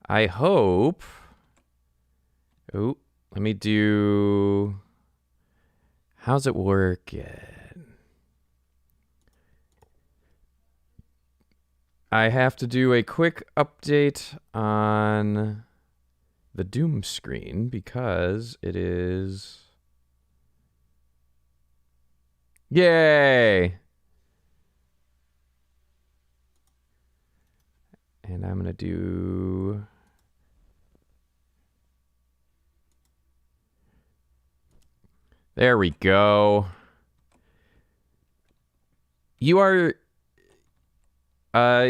I hope... Oh, let me do... How's it working? I have to do a quick update on the Doom screen because it is... Yay! And I'm going to do... There we go. You are...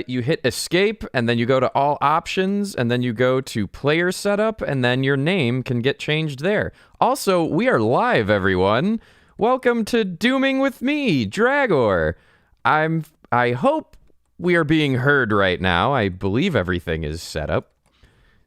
you hit escape, and then you go to all options, and then you go to player setup, and then your name can get changed there. Also, we are live, everyone. Welcome to DooMing with me, Draggor. I hope we are being heard right now. I believe everything is set up.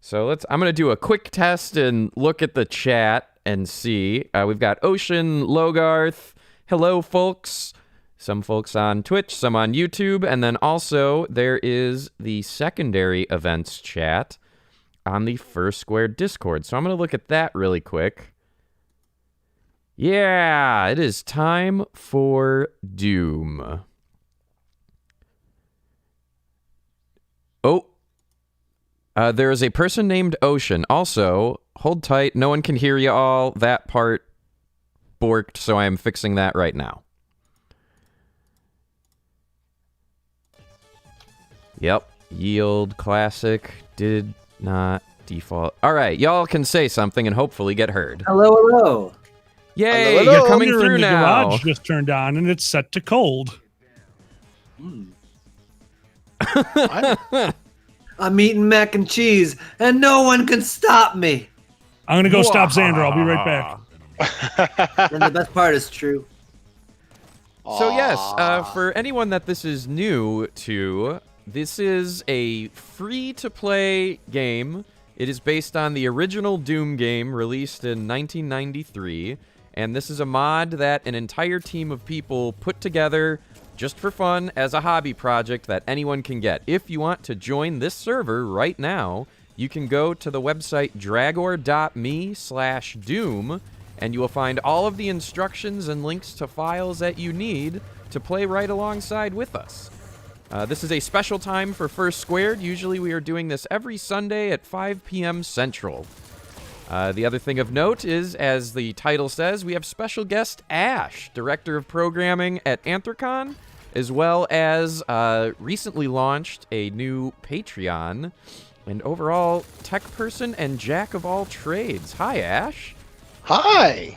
So I'm going to do a quick test and look at the chat and see. We've got Ocean, Logarth. Hello, folks. Some folks on Twitch, some on YouTube, and then also there is the secondary events chat on the First Square Discord. So I'm going to look at that really quick. Yeah, it is time for Doom. Oh, there is a person named Ocean. Also, hold tight. No one can hear you all. That part borked, so I am fixing that right now. Yep. Yield classic did not default. All right, y'all can say something and hopefully get heard. Hello, hello. Yay, Hello, hello. you're coming through the now. Garage just turned on and it's set to cold. I'm eating mac and cheese, and no one can stop me. I'm gonna go stop Xander. I'll be right back. And the best part is true. So yes, for anyone that this is new to, this is a free-to-play game. It is based on the original Doom game released in 1993, and this is a mod that an entire team of people put together just for fun as a hobby project that anyone can get. If you want to join this server right now, you can go to the website draggor.me/doom, and you will find all of the instructions and links to files that you need to play right alongside with us. This is a special time for First Squared. Usually we are doing this every Sunday at 5 p.m. Central. The other thing of note is, as the title says, we have special guest Ashe, Director of Programming at Anthrocon, as well as recently launched a new Patreon, and overall tech person and jack of all trades. Hi, Ashe. Hi.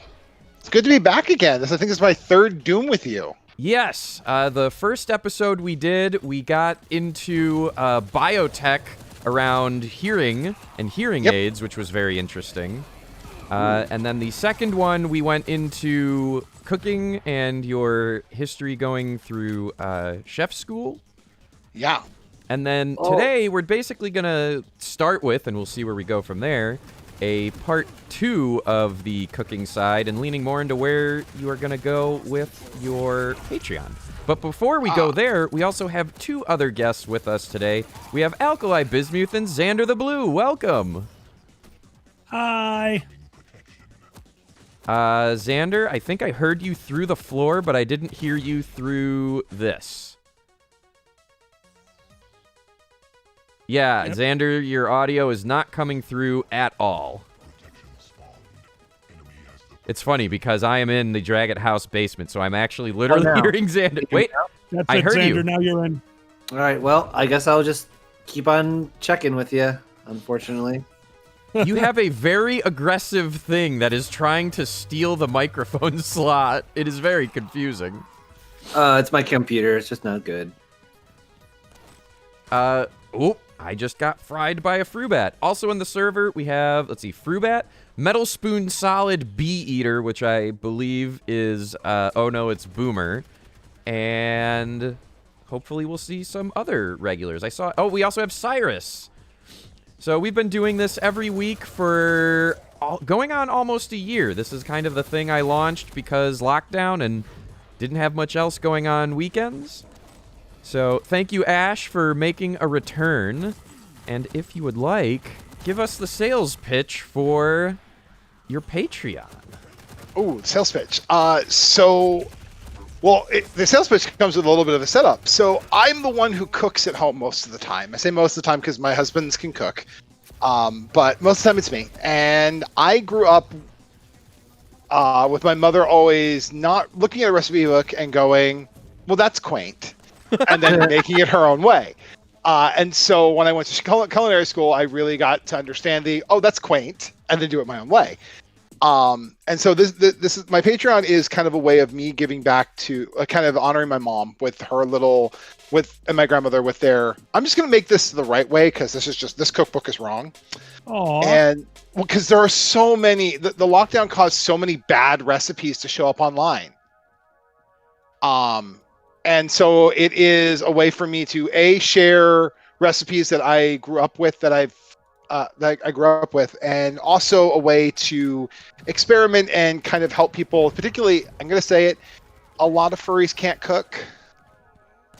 It's good to be back again. I think this is my third Doom with you. Yes, the first episode we did, we got into biotech around hearing and hearing aids, which was very interesting. And then the second one, we went into cooking and your history going through chef school. Yeah. And then today, we're basically going to start with, and we'll see where we go from there, a part 2 of the cooking side and leaning more into where you are going to go with your Patreon. But before we go there, we also have 2 other guests with us today. We have Alkali Bismuth and Xander the Blue. Welcome. Hi. Xander, I think I heard you through the floor, but I didn't hear you through this. Yeah, yep. Xander, your audio is not coming through at all. It's funny because I am in the Dragon House basement, so I'm actually literally hearing Xander. Wait, That's I heard Xander, you. Now you're in. All right, well, I guess I'll just keep on checking with you, unfortunately. You have a very aggressive thing that is trying to steal the microphone slot. It is very confusing. It's my computer. It's just not good. I just got fried by a Frubat. Also in the server, we have, let's see, Frubat, Metal Spoon Solid Bee Eater, which I believe is, oh no, it's Boomer. And hopefully we'll see some other regulars. We also have Cyrus. So we've been doing this every week for going on almost a year. This is kind of the thing I launched because lockdown and didn't have much else going on weekends. So thank you, Ashe, for making a return. And if you would like, give us the sales pitch for your Patreon. Ooh, sales pitch. The sales pitch comes with a little bit of a setup. So I'm the one who cooks at home most of the time. I say most of the time because my husbands can cook. But most of the time it's me. And I grew up with my mother always not looking at a recipe book and going, well, that's quaint. And then making it her own way. And so when I went to culinary school, I really got to understand that's quaint, and then do it my own way. And so this is my Patreon is kind of a way of me giving back to kind of honoring my mom with her and my grandmother with their, I'm just going to make this the right way because this cookbook is wrong. Aww. And because there are so many, the lockdown caused so many bad recipes to show up online. And so it is a way for me to share recipes that I grew up with, and also a way to experiment and kind of help people. Particularly, I'm going to say it, a lot of furries can't cook.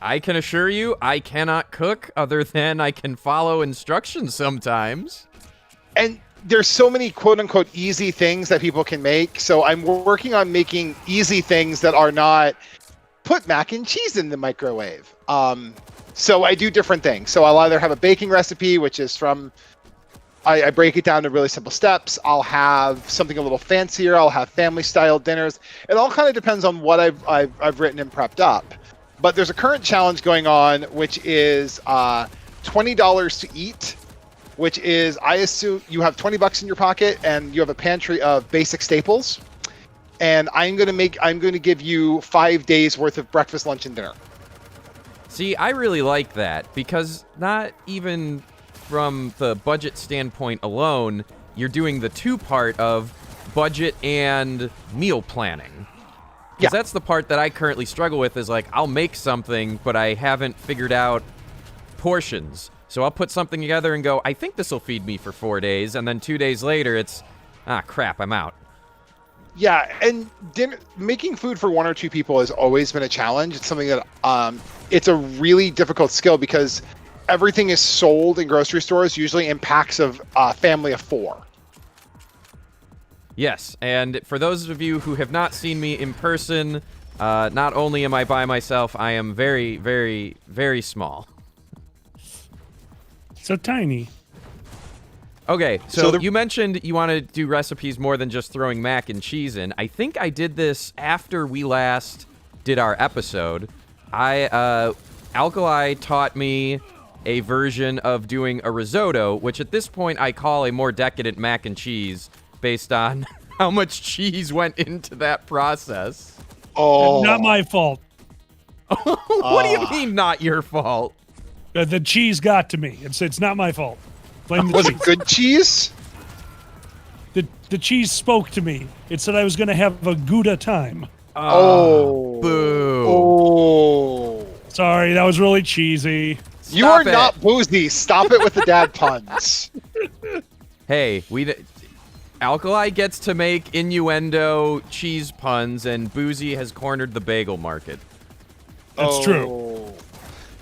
I can assure you, I cannot cook other than I can follow instructions sometimes. And there's so many quote-unquote easy things that people can make. So I'm working on making easy things that are not put mac and cheese in the microwave. So I do different things. So I'll either have a baking recipe, which is from, I break it down to really simple steps. I'll have something a little fancier. I'll have family-style dinners. It all kind of depends on what I've written and prepped up. But there's a current challenge going on, which is $20 to eat, which is, I assume you have $20 in your pocket and you have a pantry of basic staples. And I'm going to give you 5 days worth of breakfast, lunch, and dinner. See, I really like that because not even from the budget standpoint alone, you're doing the two-part of budget and meal planning. Because that's the part that I currently struggle with is like, I'll make something, but I haven't figured out portions. So I'll put something together and go, I think this will feed me for 4 days. And then 2 days later, it's, crap, I'm out. Yeah, and making food for 1 or 2 people has always been a challenge. It's something that it's a really difficult skill because everything is sold in grocery stores, usually in packs of family of 4. Yes, and for those of you who have not seen me in person, not only am I by myself, I am very, very, very small. So tiny. Okay, so you mentioned you want to do recipes more than just throwing mac and cheese in. I think I did this after we last did our episode. Alkali taught me a version of doing a risotto, which at this point I call a more decadent mac and cheese based on how much cheese went into that process. Oh, Not my fault. What do you mean not your fault? The cheese got to me. It's not my fault. Blame the was cheese. it good cheese? The cheese spoke to me. It said I was going to have a Gouda time. Boo. Oh. Sorry, that was really cheesy. You are Stop it. not boozy. Stop it with the dad puns. Hey, Alkali gets to make innuendo cheese puns, and Boozy has cornered the bagel market. That's true.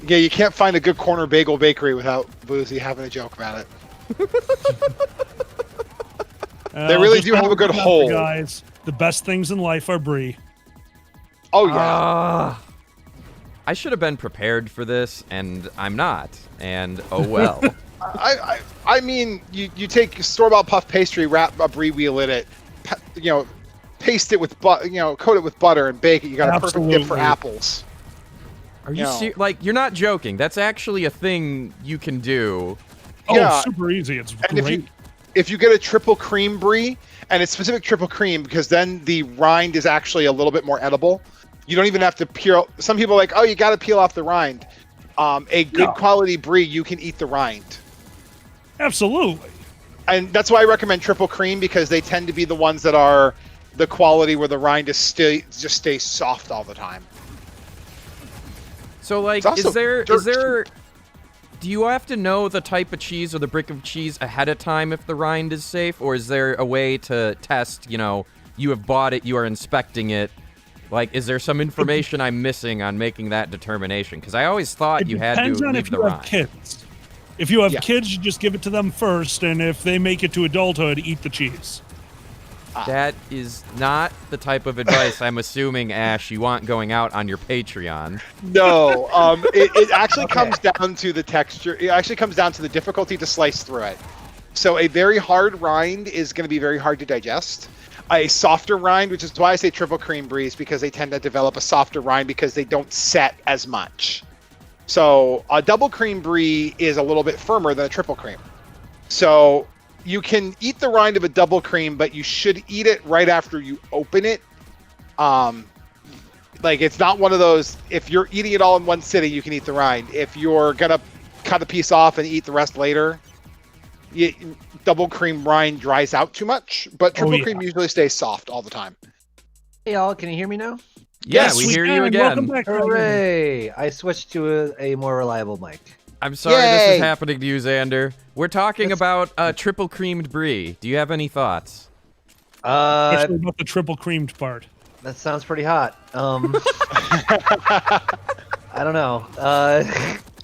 Yeah, you can't find a good corner bagel bakery without Boozy having a joke about it. They really Just do have a good remember, hole. guys. The best things in life are brie. Oh, yeah. I should have been prepared for this, and I'm not. And oh well. I mean, you take store-bought puff pastry, wrap a brie wheel in it, paste it with coat it with butter and bake it. You got a perfect dip for apples. Are you serious? Like, you're not joking. That's actually a thing you can do. Oh, Yeah. super easy. It's And great. if you get a triple cream brie, and it's specific triple cream because then the rind is actually a little bit more edible. You don't even have to peel. Some people are like, oh, you got to peel off the rind. A good quality brie, you can eat the rind. Absolutely. And that's why I recommend triple cream because they tend to be the ones that are the quality where the rind is just stays soft all the time. So, like, It's also is there do you have to know the type of cheese or the brick of cheese ahead of time if the rind is safe, or is there a way to test, you have bought it, you are inspecting it? Like, is there some information I'm missing on making that determination? Because I always thought you had to depends on leave if the you have rind. kids. If you have Yeah. kids, you just give it to them first, and if they make it to adulthood, eat the cheese. That is not the type of advice I'm assuming, Ash, you want going out on your Patreon. No, it actually comes down to the texture. It actually comes down to the difficulty to slice through it. So a very hard rind is going to be very hard to digest. A softer rind, which is why I say triple cream bries, because they tend to develop a softer rind because they don't set as much. So a double cream brie is a little bit firmer than a triple cream. So you can eat the rind of a double cream, but you should eat it right after you open it. Like, it's not one of those, if you're eating it all in one sitting, you can eat the rind. If you're going to cut a piece off and eat the rest later, double cream rind dries out too much, but triple cream usually stays soft all the time. Hey, y'all, can you hear me now? Yeah, we hear you can. again. Welcome back, Draggor. Hooray! I switched to a more reliable mic. I'm sorry this Yay! is happening to you, Xander. We're talking about triple creamed brie. Do you have any thoughts? Especially about the triple creamed part. That sounds pretty hot. I don't know. I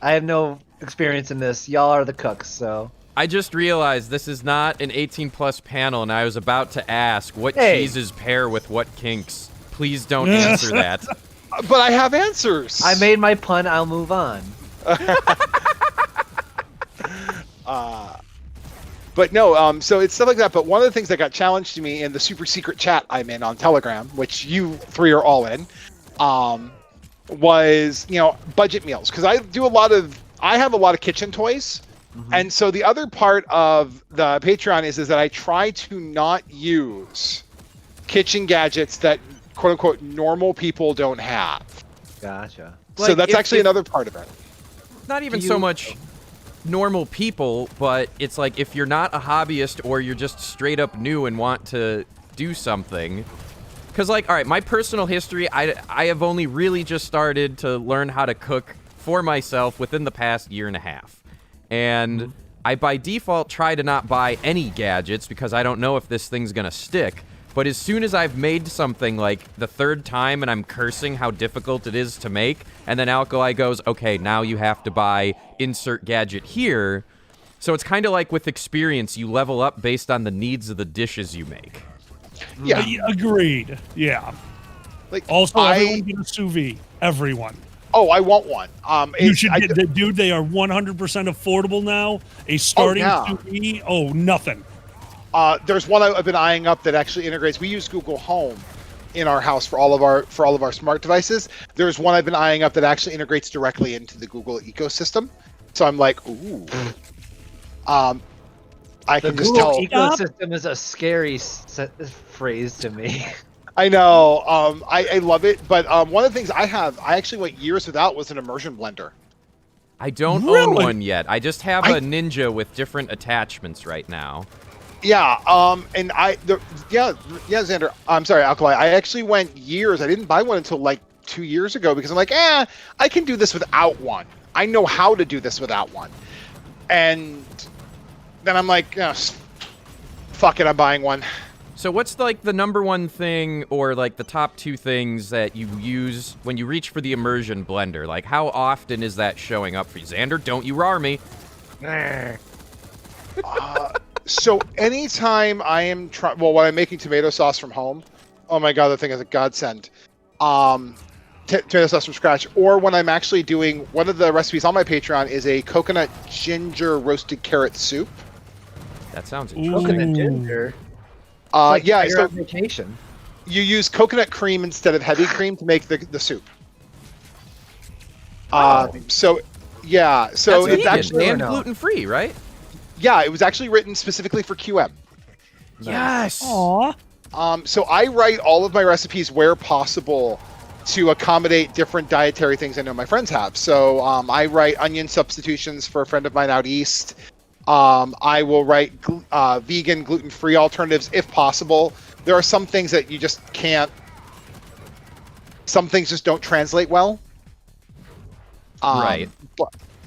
have no experience in this. Y'all are the cooks, so. I just realized this is not an 18-plus panel, and I was about to ask what Hey. cheeses pair with what kinks. Please don't answer that. But I have answers. I made my pun. I'll move on. But no, so it's stuff like that. But one of the things that got challenged to me in the super secret chat I'm in on Telegram, which you three are all in, was, budget meals. Because I have a lot of kitchen toys. Mm-hmm. And so the other part of the Patreon is that I try to not use kitchen gadgets that quote unquote normal people don't have. Gotcha. So that's actually another part of it. Not even so much normal people, but it's like if you're not a hobbyist or you're just straight up new and want to do something. Because, all right, my personal history, I have only really just started to learn how to cook for myself within the past year and a half. And I, by default, try to not buy any gadgets because I don't know if this thing's going to stick. But as soon as I've made something like the third time and I'm cursing how difficult it is to make, and then Alkali goes, okay, now you have to buy insert gadget here. So it's kind of like with experience, you level up based on the needs of the dishes you make. Yeah. Agreed. Yeah. Like, Also, everyone get a sous vide. Everyone. Oh, I want one. You should get, dude, they are 100% affordable now. A starting sous vide, nothing. There's one I've been eyeing up that actually integrates. We use Google Home in our house for all of our smart devices. There's one I've been eyeing up that actually integrates directly into the Google ecosystem. So I'm like, ooh. I can just tell. The Google ecosystem is a scary phrase to me. I know. I love it, but one of the things I actually went years without was an immersion blender. I don't own one yet. I just have a Ninja with different attachments right now. Yeah, and Xander, I'm sorry, Alkali. I actually went years. I didn't buy one until like 2 years ago because I'm like, I can do this without one. I know how to do this without one. And then I'm like, fuck it, I'm buying one. So what's like the number one thing or like the top two things that you use when you reach for the immersion blender? Like how often is that showing up for you? Xander, don't you rar me. So anytime I am when I'm making tomato sauce from home, oh my god, that thing is a godsend. Tomato sauce from scratch, or when I'm actually doing one of the recipes on my Patreon is a coconut ginger roasted carrot soup. That sounds Coconut interesting. ginger. So on vacation. you use coconut cream instead of heavy cream to make the soup. So it's vegan actually and gluten-free, right? Yeah, it was actually written specifically for QM. Yes. Aw. So I write all of my recipes where possible to accommodate different dietary things I know my friends have. So I write onion substitutions for a friend of mine out east. I will write vegan, gluten-free alternatives if possible. There are some things that you just can't. Some things just don't translate well. Right.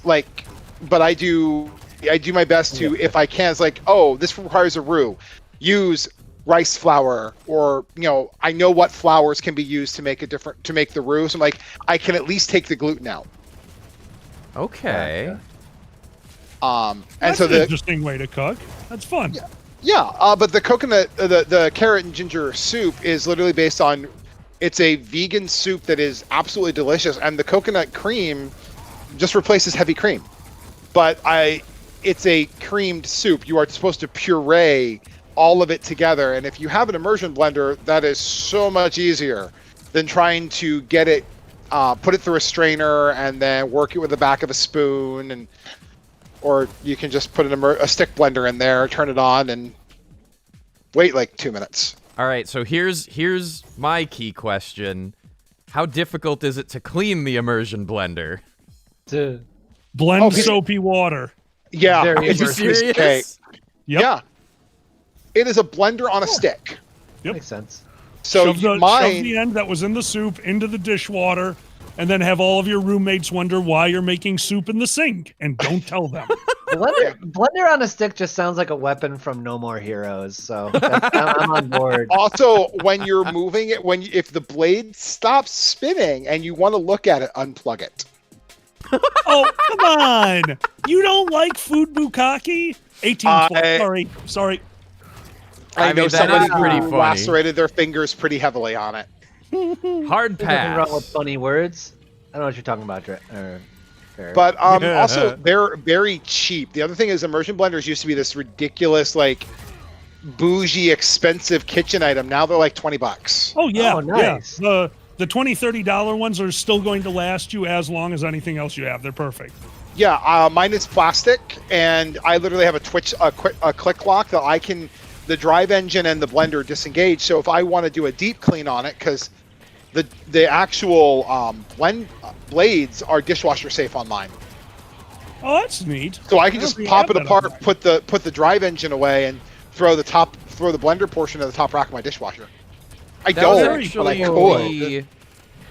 But I do my best to, if I can, it's like, this requires a roux. Use rice flour, or I know what flours can be used to make the roux. So I'm like, I can at least take the gluten out. Okay. And That's so an interesting way to cook. That's fun. But the coconut, the carrot and ginger soup is literally based on. It's a vegan soup that is absolutely delicious, and the coconut cream just replaces heavy cream. But it's a creamed soup. You are supposed to puree all of it together, and if you have an immersion blender, that is so much easier than trying to get it, put it through a strainer and then work it with the back of a spoon, or you can just put a stick blender in there, turn it on, and wait like 2 minutes. All right, so here's my key question. How difficult is it to clean the immersion blender? To Blend soapy water. Yeah, Very it's a Are you piece of cake. serious? Yep. Yeah, it is a blender on a stick. Yep. makes sense. So shove the mine, end that was in the soup into the dishwater, and then have all of your roommates wonder why you're making soup in the sink, and don't tell them. Blender on a stick just sounds like a weapon from No More Heroes. So I'm on board. also when you're moving it, if the blade stops spinning and you want to look at it, unplug it. Oh, come on! You don't like food bukkake? 18. Sorry. I know mean, that somebody is pretty who funny. lacerated their fingers pretty heavily on it. Hard There's nothing wrong with pass. funny words. I don't know what you're talking about, Fair. But also they're very cheap. The other thing is immersion blenders used to be this ridiculous, like, bougie, expensive kitchen item. Now they're like $20. Oh yeah, Oh, nice. yeah. The $20-$30 ones are still going to last you as long as anything else you have. They're perfect. Yeah, mine is plastic, and I literally have a click lock that the drive engine and the blender disengage. So if I want to do a deep clean on it, because the actual blades are dishwasher safe on mine, Oh, that's neat. so I can I just don't pop think it I have that apart, on put the drive engine away, and throw the blender portion of the top rack of my dishwasher. I That was don't, but I actually could.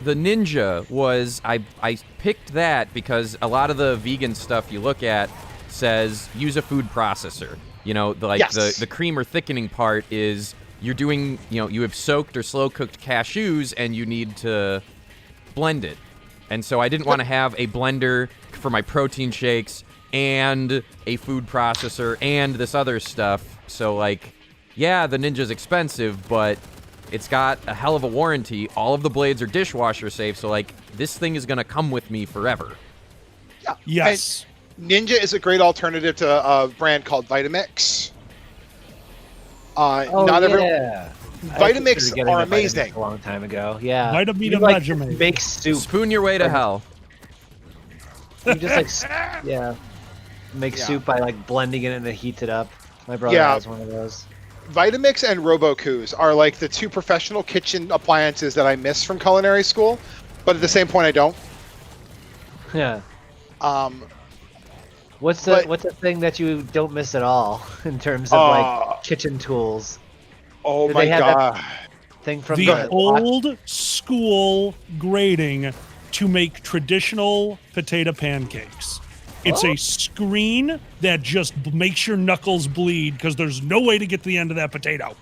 the Ninja was I picked that because a lot of the vegan stuff you look at says use a food processor. You know, Yes. the cream or thickening part is you're doing, you have soaked or slow cooked cashews and you need to blend it. And so I didn't want to have a blender for my protein shakes and a food processor and this other stuff. So like, yeah, the Ninja's expensive, but it's got a hell of a warranty. All of the blades are dishwasher safe, so like this thing is gonna come with me forever. Yeah. Yes. And Ninja is a great alternative to a brand called Vitamix. Oh, not every yeah. Vitamix are amazing. A long time ago. Yeah. Vitamita You, like, measurement. make soup. Spoon your way to hell. You just make Yeah. soup by like blending it and then heat it up. My brother Yeah. has one of those. Vitamix and Robocoos are like the two professional kitchen appliances that I miss from culinary school, but at the same point I don't. Yeah. Um, What's but- the thing that you don't miss at all in terms of like kitchen tools? oh Do my they have that- god. Thing from The old school grading to make traditional potato pancakes. It's a screen that just makes your knuckles bleed because there's no way to get to the end of that potato.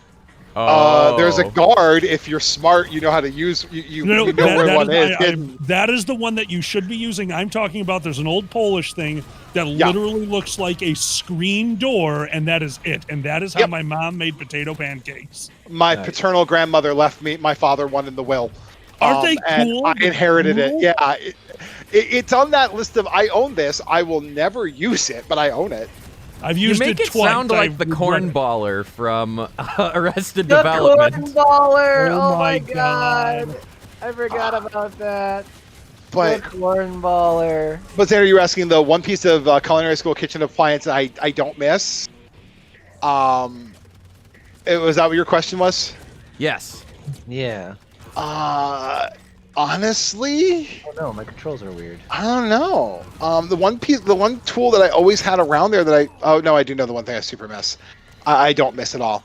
There's a guard. If you're smart, you know how to use. You know where one is. That is the one that you should be using. I'm talking about. There's an old Polish thing that literally looks like a screen door, and that is it. And that is how my mom made potato pancakes. My paternal grandmother left me my father one in the will. Aren't they and cool? I inherited Cool? it. Yeah, it's on that list of I own this. I will never use it, but I own it. I've You used make it twice. sound like I've the regretted it. cornballer from Arrested The Development. cornballer! Oh Oh my my god! God. I forgot about that. But The cornballer. but Xander, you're asking the one piece of culinary school kitchen appliance I don't miss. Was that what your question was? Yes. Yeah. Honestly, Oh no, my controls are weird. I don't know. The one tool that I always had around there that I do know the one thing I super miss. I don't miss at all.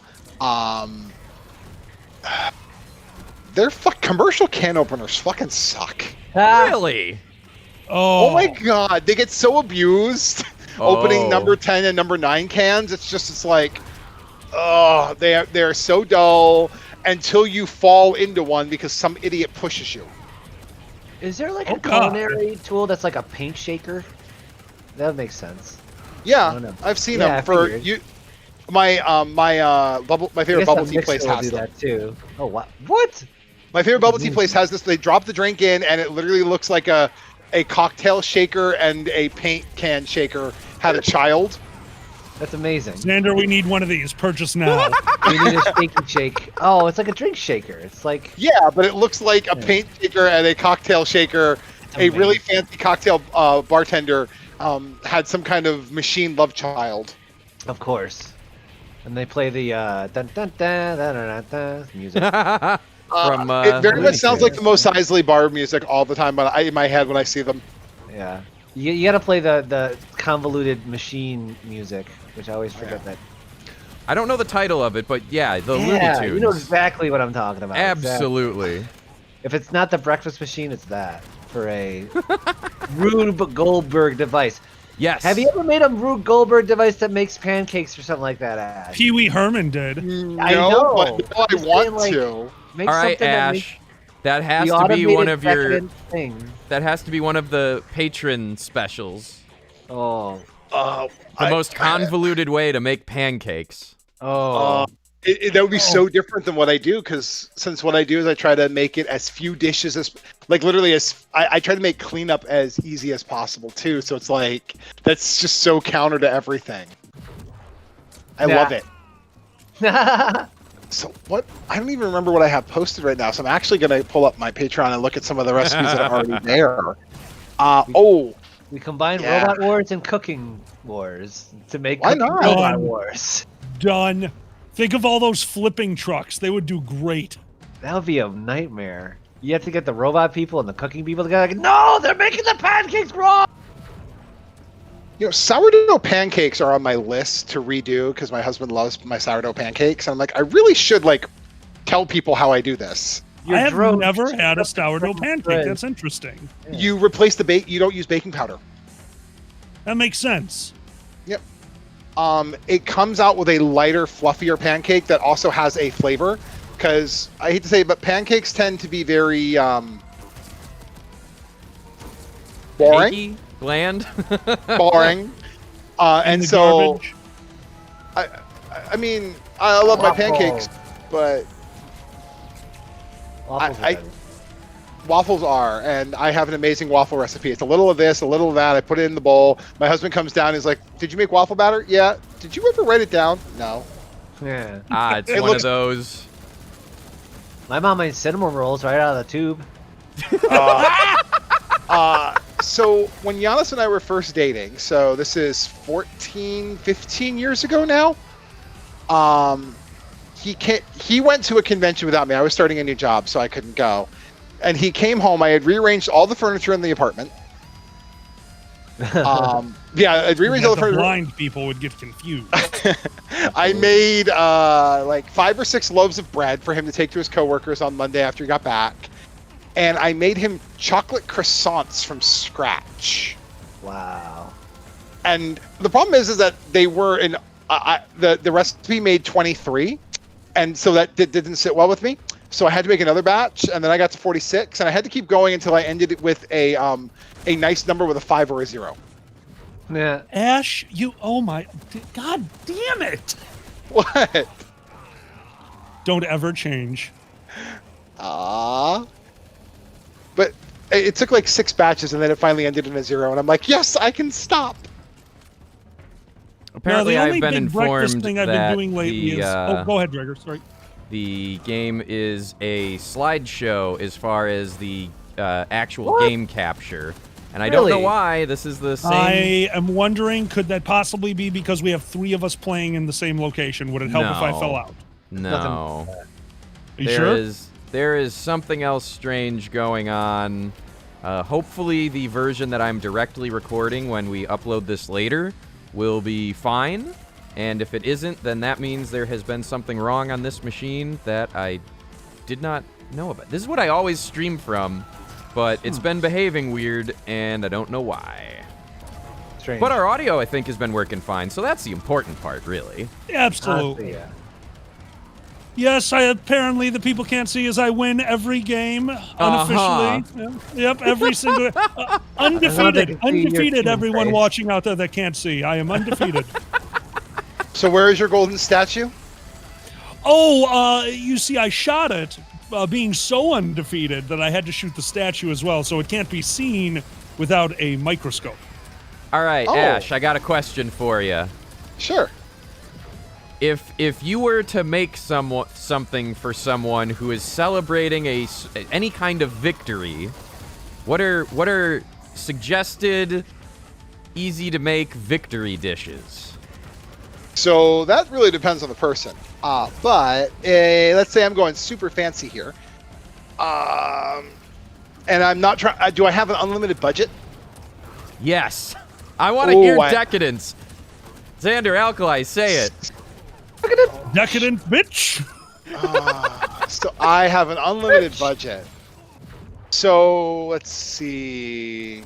Their commercial can openers fucking suck. Really? Oh, Oh my god, they get so abused. Opening number 10 and number 9 cans, it's like, oh, they're so dull until you fall into one because some idiot pushes you. Is there like Oh, a God. culinary tool that's like a paint shaker? That would make sense. Yeah, don't know. I've seen Yeah, I them for figured. you. My my I favorite guess bubble that tea mixer place will has do them. that too. Oh, what? What? My favorite bubble tea place has this. They drop the drink in, and it literally looks like a cocktail shaker and a paint can shaker had a child. That's amazing. Xander, we need one of these. Purchase now. We need a shaky shake. Oh, it's like a drink shaker. It's like Yeah, but it looks like a paint shaker and a cocktail shaker. A really fancy cocktail bartender had some kind of machine love child. Of course. And they play the dun dun dun dun dun dun music. From It very much sounds like Tunes. the Mos Eisley bar music all the time in my head when I see them. Yeah. You gotta play the convoluted machine music, which I always forget that. I don't know the title of it, but yeah, the Looney Yeah, Tunes. you know exactly what I'm talking about. Exactly. Absolutely. If it's not the breakfast machine, it's that for a Rube Goldberg device. Yes. Have you ever made a Rube Goldberg device that makes pancakes or something like that, Ash? Pee Wee Herman did. I know. But no, I I'm want saying, like, to. Make All right, something that Ash. That has makes to the be one automated of your. decadent thing. That has to be one of the patron specials. Oh. The most convoluted way to make pancakes. Oh. That would be so different than what I do, because since what I do is I try to make it as few dishes as, like literally as, I try to make cleanup as easy as possible too. So it's like, that's just so counter to everything. I love it. So what, I don't even remember what I have posted right now. So I'm actually going to pull up my Patreon and look at some of the recipes that are already there. We combine Yeah. Robot Wars and Cooking Wars to make Why Cooking not? Robot Done. Wars. Done. Think of all those flipping trucks. They would do great. That would be a nightmare. You have to get the robot people and the cooking people together. Like, no, they're making the pancakes wrong. You know, sourdough pancakes are on my list to redo because my husband loves my sourdough pancakes. And I'm like, I really should like tell people how I do this. Your I have drone never just had a up the sourdough pancake. bread. That's interesting. Yeah. You replace the bake. You don't use baking powder. That makes sense. Yep. It comes out with a lighter, fluffier pancake that also has a flavor. Because I hate to say it, but pancakes tend to be very boring. Cakey? Bland? Boring. And the so, garbage. I mean, I love my Waffle. pancakes, but Waffles are I- better. waffles are, and I have an amazing waffle recipe. It's a little of this, a little of that. I put it in the bowl. My husband comes down. He's like, "Did you make waffle batter?" Yeah. Did you ever write it down? No. Yeah. It's It one looks- of those. My mom made cinnamon rolls right out of the tube. So when Giannis and I were first dating, so this is 14, 15 years ago now. He went to a convention without me. I was starting a new job, so I couldn't go. And he came home. I had rearranged all the furniture in the apartment. Yeah, I'd rearranged all That the the furniture. blind people would get confused. I made like 5 or 6 loaves of bread for him to take to his coworkers on Monday after he got back. And I made him chocolate croissants from scratch. Wow. And the problem is that they were in the recipe made 23, and so that didn't sit well with me. So I had to make another batch, and then I got to 46, and I had to keep going until I ended it with a nice number with a 5 or a 0. Yeah. Ash, oh my, God damn it. What? Don't ever change. But it took like 6 batches, and then it finally ended in a 0, and I'm like, yes, I can stop. Apparently, the only I've been big breakfast informed thing I've that been doing lately the, is. Oh, go ahead, Draggor. Sorry. the game is a slideshow as far as the actual What? game capture. And I don't know Really? why. This is the same. I am wondering, could that possibly be because we have 3 of us playing in the same location? Would it help if I No. fell out? No. Are you sure? There is something else strange going on. Hopefully the version that I'm directly recording when we upload this later will be fine. And if it isn't, then that means there has been something wrong on this machine that I did not know about. This is what I always stream from, but it's been behaving weird, and I don't know why. Strange. But our audio, I think, has been working fine, so that's the important part, really. Absolutely. Honestly, yeah. Yes, apparently the people can't see as I win every game unofficially. Yep, every single undefeated, everyone face. watching out there that can't see. I am undefeated. So where is your golden statue? Oh, you see, I shot it, being so undefeated that I had to shoot the statue as well, so it can't be seen without a microscope. All right, Oh. Ash, I got a question for you. Sure. If you were to make something for someone who is celebrating any kind of victory, what are suggested easy to make victory dishes? So that really depends on the person. But let's say I'm going super fancy here. And I'm not trying. Do I have an unlimited budget? Yes. I want to hear I- decadence. Xander Alkali, say it. Decadent bitch! So I have an unlimited budget. So let's see.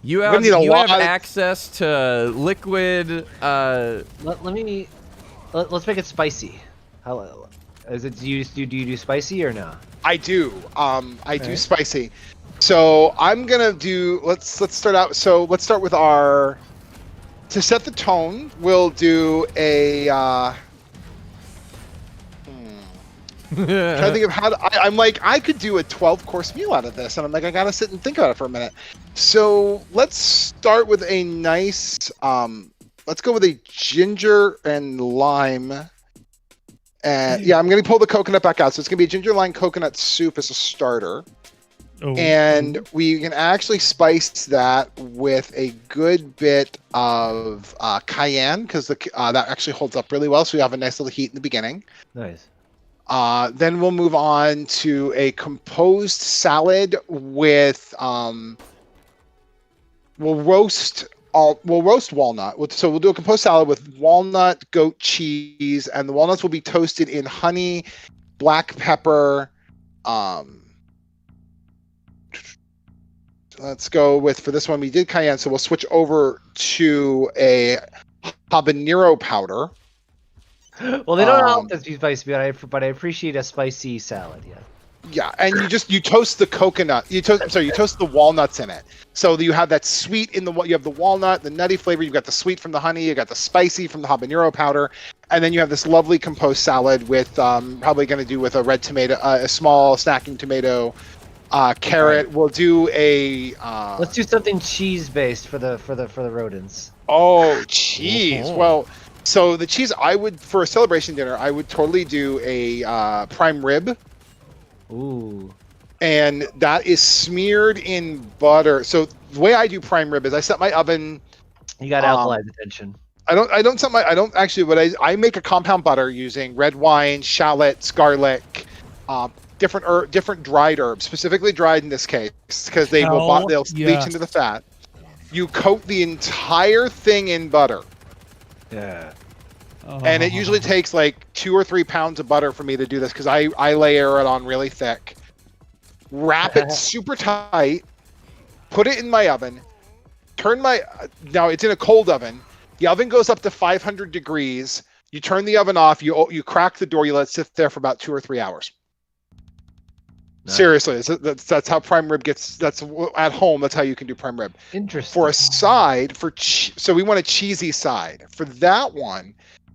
You We're have gonna need a lot of- access to liquid. Let's make it spicy. How is it? Do you do spicy or no? I do. I do Okay. spicy. So I'm gonna do. Let's start out. So let's start with our. To set the tone, we'll do a. Trying to think of how to, I'm like, I could do a 12-course meal out of this, and I'm like, I gotta sit and think about it for a minute. So let's start with a nice. Let's go with a ginger and lime. And yeah, I'm gonna pull the coconut back out. So it's gonna be a ginger lime coconut soup as a starter. Oh. And we can actually spice that with a good bit of cayenne, because that actually holds up really well. So we have a nice little heat in the beginning. Nice. Then we'll move on to a composed salad with we'll roast walnut. So we'll do a composed salad with walnut, goat cheese, and the walnuts will be toasted in honey, black pepper. Let's go with, for this one, we did cayenne, so we'll switch over to a habanero powder. Well, they don't all have to be spicy, but I appreciate a spicy salad. Yeah. Yeah, and you toast the coconut. You toast the walnuts in it. So you have that sweet you have the walnut, the nutty flavor. You've got the sweet from the honey. You got the spicy from the habanero powder, and then you have this lovely composed salad with probably going to do with a red tomato, a small snacking tomato, carrot. Right. We'll do a. Let's do something cheese based for the rodents. Oh, cheese! Well, so the cheese for a celebration dinner, I would totally do a prime rib. Ooh. And that is smeared in butter. So the way I do prime rib is I set my oven. You got alkali's attention. I don't actually, but I make a compound butter using red wine, shallots, garlic, different dried herbs, specifically dried in this case, because they'll leach into the fat. You coat the entire thing in butter. Yeah. And it usually takes like 2 or 3 pounds of butter for me to do this, because I layer it on really thick. Wrap it super tight, put it in my oven, now it's in a cold oven. The oven goes up to 500 degrees. You turn the oven off, you crack the door, you let it sit there for about 2 or 3 hours. Nice. Seriously, that's how prime rib gets. That's at home. That's how you can do prime rib. Interesting. For a side, so we want a cheesy side. For that one,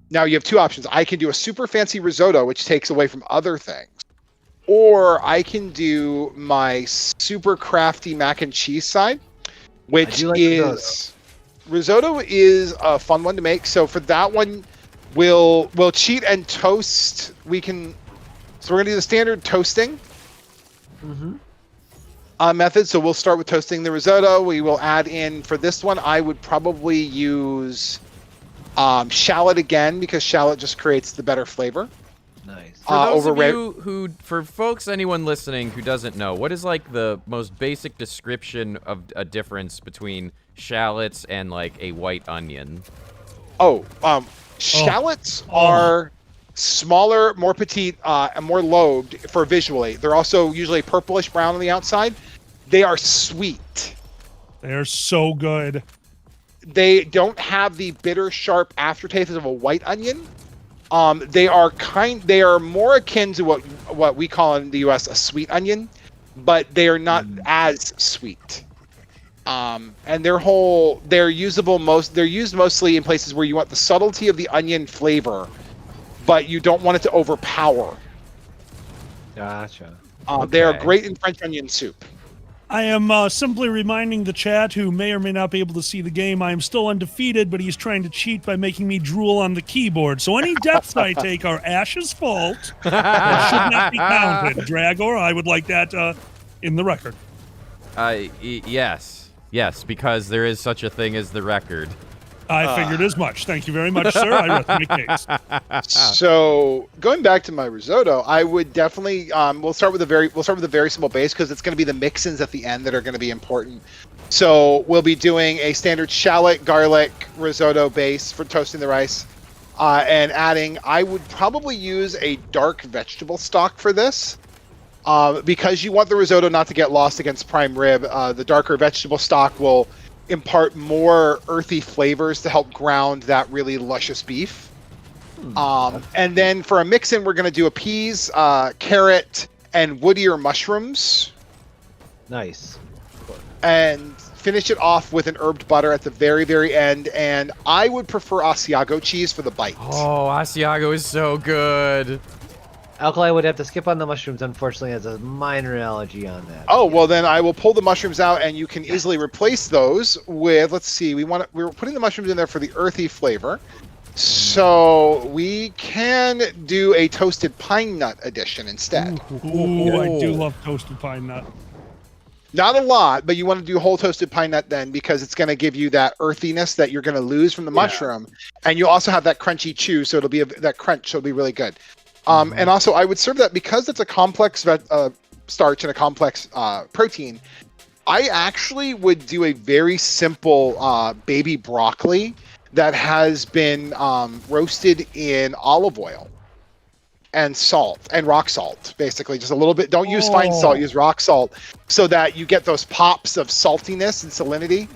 now you have 2 options. I can do a super fancy risotto, which takes away from other things. Or I can do my super crafty mac and cheese side, which is risotto is a fun one to make. So for that one, we'll cheat and toast. So we're gonna do the standard toasting method. So we'll start with toasting the risotto. We will add in, for this one, I would probably use shallot again, because shallot just creates the better flavor. Nice. For folks, anyone listening who doesn't know, what is like the most basic description of a difference between shallots and like a white onion? Shallots are smaller, more petite, and more lobed for visually. They're also usually purplish brown on the outside. They are sweet. They're so good. They don't have the bitter, sharp aftertaste of a white onion. They are more akin to what we call in the U.S. a sweet onion, but they are not as sweet. And they're used mostly in places where you want the subtlety of the onion flavor, but you don't want it to overpower. Gotcha. They are great in French onion soup. I am simply reminding the chat, who may or may not be able to see the game, I am still undefeated, but he's trying to cheat by making me drool on the keyboard. So any deaths I take are Ashe's fault. That should not be counted. Draggor, I would like that in the record. Yes, because there is such a thing as the record. I figured as much. Thank you very much, sir. I rest my case. So going back to my risotto, I would definitely we'll start with a very simple base because it's going to be the mix-ins at the end that are going to be important. So we'll be doing a standard shallot garlic risotto base for toasting the rice, and adding. I would probably use a dark vegetable stock for this. Because you want the risotto not to get lost against prime rib, the darker vegetable stock will impart more earthy flavors to help ground that really luscious beef. And then for a mix-in, we're going to do a peas, carrot, and woodier mushrooms. Nice. And finish it off with an herbed butter at the very, very end. And I would prefer Asiago cheese for the bite. Oh, Asiago is so good. Alkali would have to skip on the mushrooms, unfortunately, has a minor allergy on that. Oh, well then I will pull the mushrooms out, and you can easily replace those with, let's see, we're putting the mushrooms in there for the earthy flavor. So we can do a toasted pine nut edition instead. Ooh, I do love toasted pine nut. Not a lot, but you want to do whole toasted pine nut then, because it's going to give you that earthiness that you're going to lose from the mushroom, and you also have that crunchy chew, so it'll be that crunch, so it'll be really good. And also, I would serve that because it's a complex starch and a complex protein. I actually would do a very simple baby broccoli that has been roasted in olive oil and salt and rock salt, basically. Just a little bit. Don't use fine salt, use rock salt, so that you get those pops of saltiness and salinity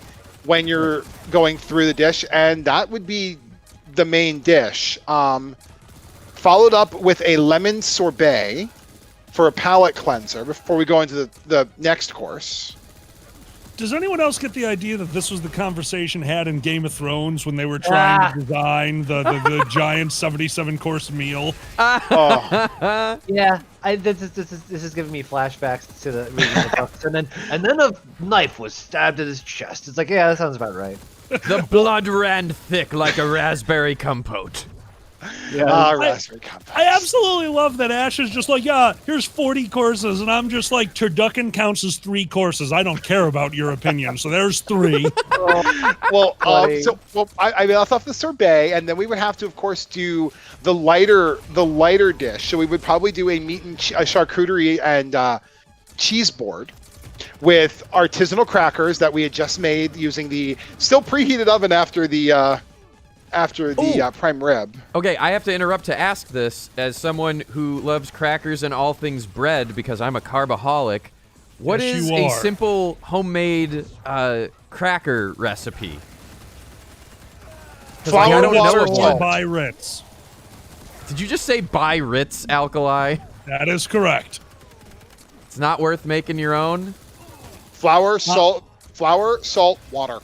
when you're going through the dish. And that would be the main dish. Followed up with a lemon sorbet for a palate cleanser before we go into the next course. Does anyone else get the idea that this was the conversation had in Game of Thrones when they were trying to design the giant 77-course meal? Yeah, this is giving me flashbacks to the reading the books, and then a knife was stabbed at his chest. It's like, yeah, that sounds about right. The blood ran thick like a raspberry compote. Yeah, raspberry compote. I absolutely love that Ashe is just like, yeah, here's 40 courses, and I'm just like, turducken counts as 3 courses. I don't care about your opinion, so there's 3. I left off the sorbet, and then we would have to, of course, do the lighter dish. So we would probably do a meat and a charcuterie and cheese board with artisanal crackers that we had just made using the still preheated oven after the prime rib. Okay, I have to interrupt to ask this as someone who loves crackers and all things bread because I'm a carbaholic. What is a simple homemade cracker recipe? Flour, I don't water, know salt. By Ritz. Did you just say buy Ritz Alkali? That is correct. It's not worth making your own? Flour, salt, water.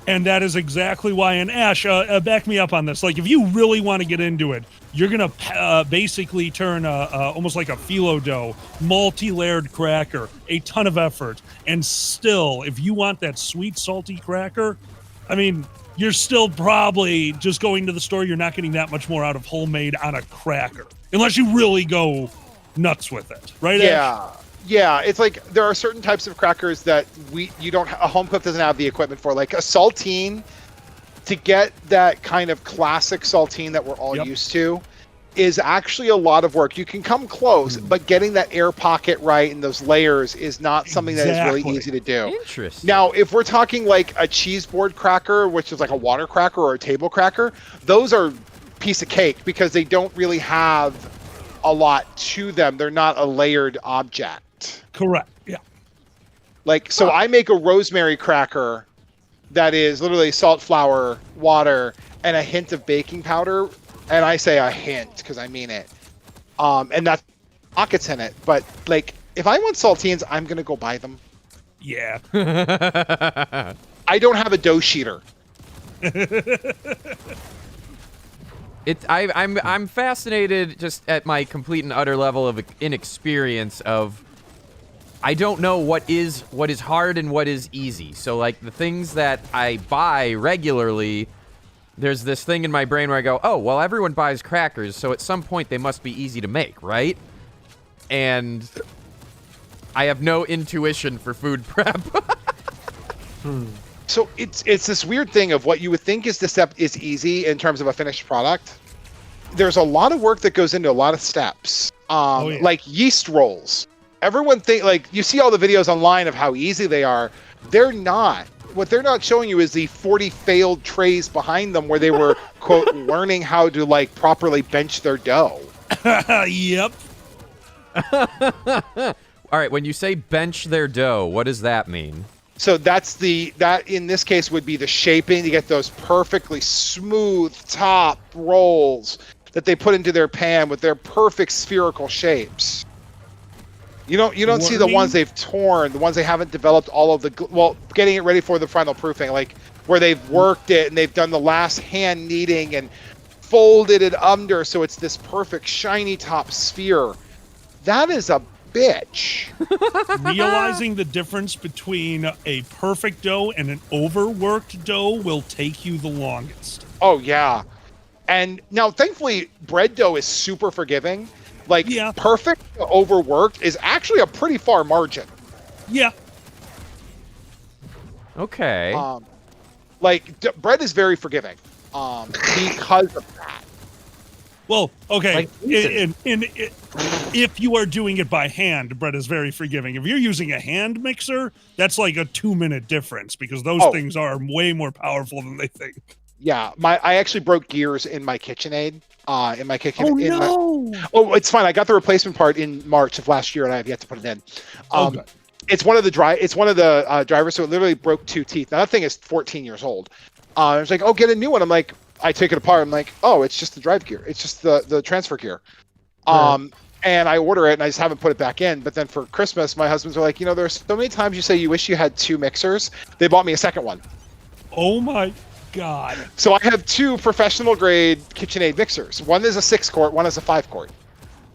And that is exactly why, and Ashe, back me up on this. Like, if you really want to get into it, you're going to basically turn almost like a phyllo dough, multi-layered cracker, a ton of effort. And still, if you want that sweet, salty cracker, I mean, you're still probably just going to the store. You're not getting that much more out of homemade on a cracker. Unless you really go nuts with it. Right, Ashe? Yeah, it's like there are certain types of crackers that a home cook doesn't have the equipment for. Like a saltine, to get that kind of classic saltine that we're all used to, is actually a lot of work. You can come close, but getting that air pocket right and those layers is not something that is really easy to do. Interesting. Now, if we're talking like a cheese board cracker, which is like a water cracker or a table cracker, those are piece of cake because they don't really have a lot to them. They're not a layered object. Correct. Yeah. Like, so I make a rosemary cracker that is literally salt, flour, water, and a hint of baking powder And I say a hint because I mean it. And that's pockets in it. But like, if I want saltines, I'm gonna go buy them. Yeah. I don't have a dough sheeter. I'm fascinated just at my complete and utter level of inexperience of I don't know what is hard and what is easy. So like the things that I buy regularly, there's this thing in my brain where I go, oh, well, everyone buys crackers, so at some point they must be easy to make, right? And I have no intuition for food prep. So it's this weird thing of what you would think is easy in terms of a finished product. There's a lot of work that goes into a lot of steps. Yeah. Like yeast rolls. Everyone you see all the videos online of how easy they are. They're not. What they're not showing you is the 40 failed trays behind them where they were, quote, learning how to like properly bench their dough. Yep. All right, when you say bench their dough, what does that mean? So that in this case would be the shaping to get those perfectly smooth top rolls that they put into their pan with their perfect spherical shapes. You don't see the ones they've torn, the ones they haven't developed all of getting it ready for the final proofing, like where they've worked it and they've done the last hand kneading and folded it under so it's this perfect shiny top sphere. That is a bitch. Realizing the difference between a perfect dough and an overworked dough will take you the longest. Oh yeah. And now thankfully bread dough is super forgiving. Like perfect to overworked is actually a pretty far margin. Yeah. Okay. Bread is very forgiving. Because of that. Well, okay. Like, if you are doing it by hand, bread is very forgiving. If you're using a hand mixer, that's like a 2-minute difference because those things are way more powerful than they think. Yeah, I actually broke gears in my KitchenAid. In my kitchen. Oh, It's fine. I got the replacement part in March of last year, and I have yet to put it in. Good. It's one of the drivers, so it literally broke 2 teeth. Now that thing is 14 years old. I was like, oh, get a new one. I'm like, I take it apart. I'm like, oh, it's just the drive gear. It's just the transfer gear. And I order it, and I just haven't put it back in. But then for Christmas, my husbands are like, there's so many times you say you wish you had 2 mixers. They bought me a second one. Oh my God. So I have 2 professional grade KitchenAid mixers. One is a 6-quart, one is a 5-quart.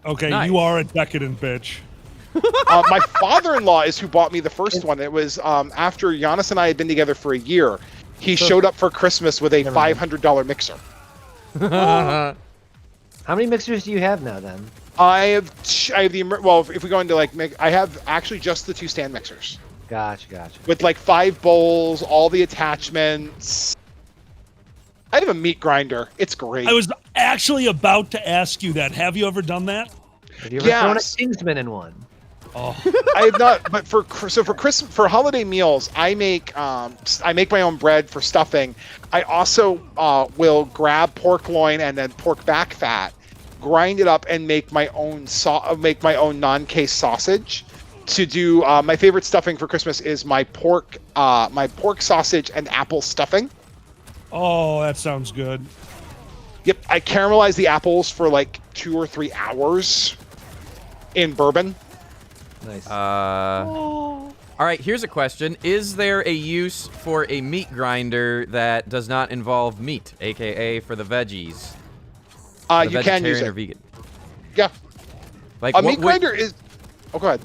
Okay, Nice. You are a decadent bitch. My father-in-law is who bought me the first one. It was after Giannis and I had been together for a year. He showed up for Christmas with a $500 mixer. How many mixers do you have now then? I have if we go into I have actually just the 2 stand mixers. Gotcha. With 5 bowls, all the attachments. I have a meat grinder. It's great. I was actually about to ask you that. Have you ever done that? Have you ever thrown a Kingsman in one? Oh, I have not. But for Christmas, for holiday meals, I make my own bread for stuffing. I also will grab pork loin and then pork back fat, grind it up, and make my own non-case sausage. To do my favorite stuffing for Christmas is my pork sausage and apple stuffing. Oh, that sounds good. Yep, I caramelize the apples for 2 or 3 hours in bourbon. Nice. All right, here's a question. Is there a use for a meat grinder that does not involve meat, aka for the veggies? You can use Vegetarian or it. vegan? Yeah. A Meat grinder is... Oh, go ahead.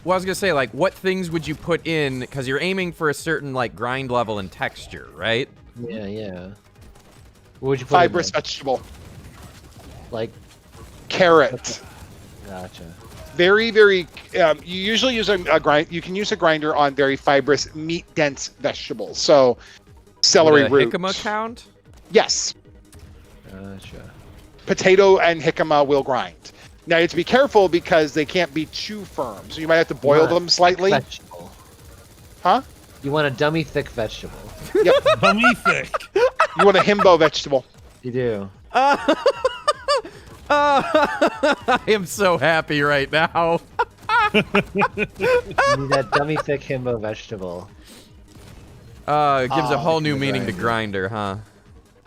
Well, I was going to say, what things would you put in? Because you're aiming for a certain, grind level and texture, right? Yeah. What would you put Fibrous in there? vegetable. Carrot. Gotcha. Very, very... you usually use a grind. You can use a grinder on very fibrous, meat-dense vegetables. So, celery Would a root. jicama count? Yes. Gotcha. Potato and jicama will grind. Now, you have to be careful because they can't be too firm. So you might have to boil them slightly. Vegetable. Huh? You want a dummy thick vegetable. Yep. Dummy thick. You want a himbo vegetable. You do. I am so happy right now. You need that dummy thick himbo vegetable. It gives a whole new the meaning to grinder. grinder, huh?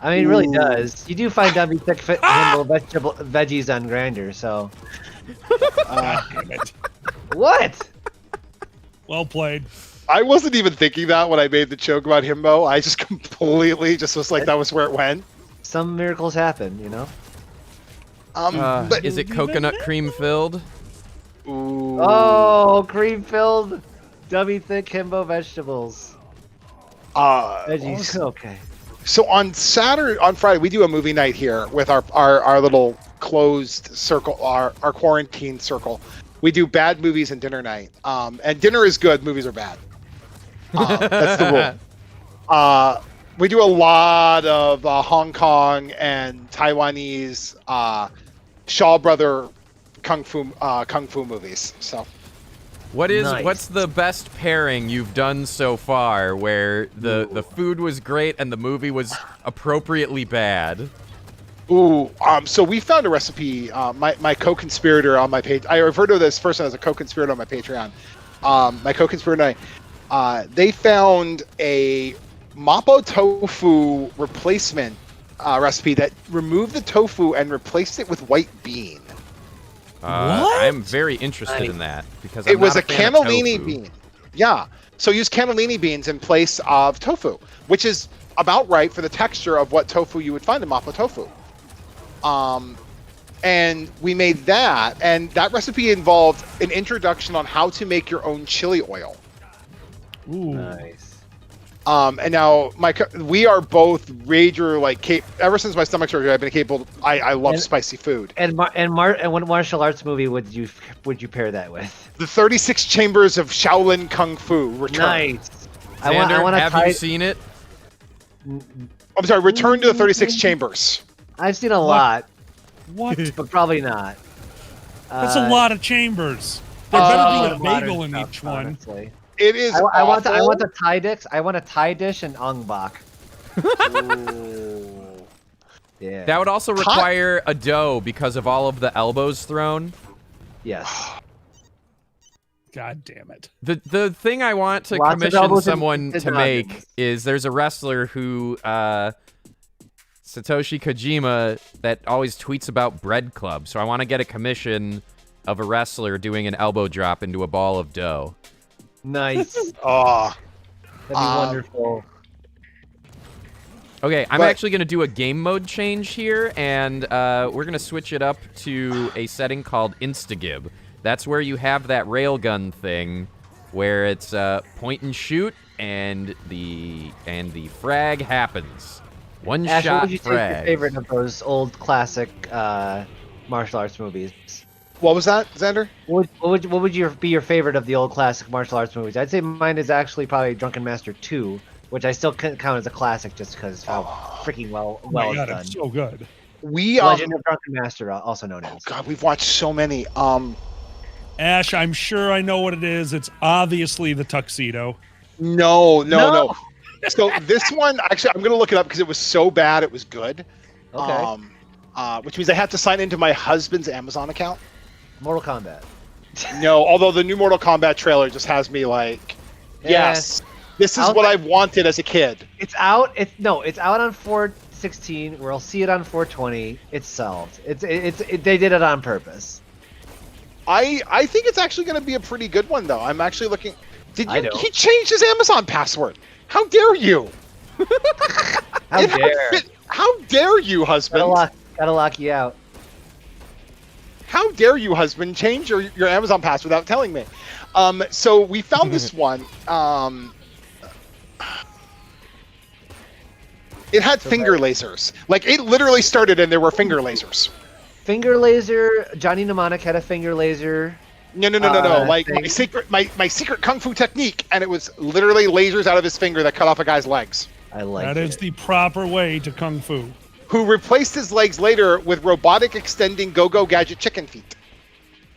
I mean, it really does. You do find dummy thick veggies on Grindr, so. Damn it. What? Well played. I wasn't even thinking that when I made the joke about himbo. I just completely just was like that was where it went. Some miracles happen, you know? But Is it coconut cream filled? ooh. Oh, cream-filled, dummy thick himbo vegetables. Veggies, okay. So on Friday, we do a movie night here with our little closed circle, our quarantine circle. We do bad movies and dinner night. And dinner is good, movies are bad. That's the rule. We do a lot of Hong Kong and Taiwanese Shaw Brother kung fu movies. So. What's the best pairing you've done so far where the food was great and the movie was appropriately bad? Ooh, so we found a recipe. My co-conspirator on my page. I refer to this person as a co-conspirator on my Patreon. My co-conspirator and I, they found a mapo tofu replacement recipe that removed the tofu and replaced it with white bean. What? I'm very interested in that because It was a fan of cannellini tofu. bean. Yeah. So use cannellini beans in place of tofu, which is about right for the texture of what tofu you would find in mapo tofu. And we made that, and that recipe involved an introduction on how to make your own chili oil. Ooh. Nice. And now we are both rager ever since my stomach surgery. I've been capable. I love spicy food. And what martial arts movie would you pair that with? The 36 Chambers of Shaolin Kung Fu Return. Nice. Xander, have you seen it? I'm sorry, Return to the 36 Chambers. I've seen a lot, What? but probably not. That's a lot of chambers. There better be a bagel in each one. Honestly. It is. I want awful. the Thai dish. I want a Thai dish and ong bak. Ooh. Yeah. That would also require a dough because of all of the elbows thrown. Yes. God damn it. The thing I want to Lots of commission elbows and someone to make noggins. is there's a wrestler who Satoshi Kojima that always tweets about Bread Club. So I want to get a commission of a wrestler doing an elbow drop into a ball of dough. Nice. Oh. That'd be wonderful. Okay, I'm But- actually going to do a game mode change here, and we're going to switch it up to a setting called Instagib. That's where you have that railgun thing where it's point and shoot, and the frag happens. One Ashe, what shot would you take your frag. favorite of those old classic martial arts movies? What was that, Xander? What would be your favorite of the old classic martial arts movies? I'd say mine is actually probably Drunken Master 2, which I still count as a classic just because how freaking well Oh my it's God, done. it's so good. We Legend of Drunken Master, also known as. God, we've watched so many. Ash, I'm sure I know what it is. It's obviously the tuxedo. No. So this one, actually, I'm gonna look it up because it was so bad it was good. Okay. Which means I have to sign into my husband's Amazon account. Mortal Kombat. No, although the new Mortal Kombat trailer just has me like, yes, this is what I've wanted as a kid. It's out. It's out on 4/16. We'll see it on 4/20. It's solved. They did it on purpose. I think it's actually going to be a pretty good one though. I'm actually looking. He changed his Amazon password? How dare you? How dare? How dare you, husband? Gotta lock you out. How dare you, husband, change your Amazon password without telling me? So we found this one. It had finger lasers. Like, it literally started and there were finger lasers. Finger laser. Johnny Mnemonic had a finger laser. No. Like, my secret kung fu technique, and it was literally lasers out of his finger that cut off a guy's legs. I like That it. is the proper way to kung fu. Who replaced his legs later with robotic extending go-go gadget chicken feet.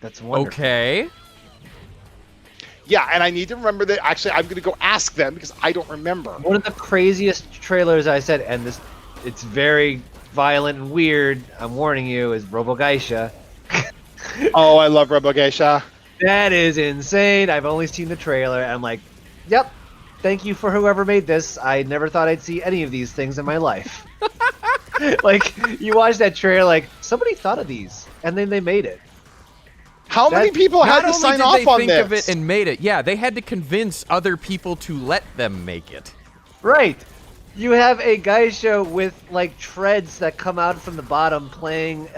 That's wonderful. Okay. Yeah, and I need to remember that. Actually, I'm going to go ask them because I don't remember. One of the craziest trailers I said, and it's very violent and weird. I'm warning you, is Robo Geisha. Oh, I love Robo Geisha. That is insane. I've only seen the trailer. And I'm like, yep. Thank you for whoever made this. I never thought I'd see any of these things in my life. Like you watch that trailer, like somebody thought of these, and then they made it. How many people had to sign Not only off did they on think this? of it and made it, yeah, they had to convince other people to let them make it. Right. You have a guy show with like treads that come out from the bottom playing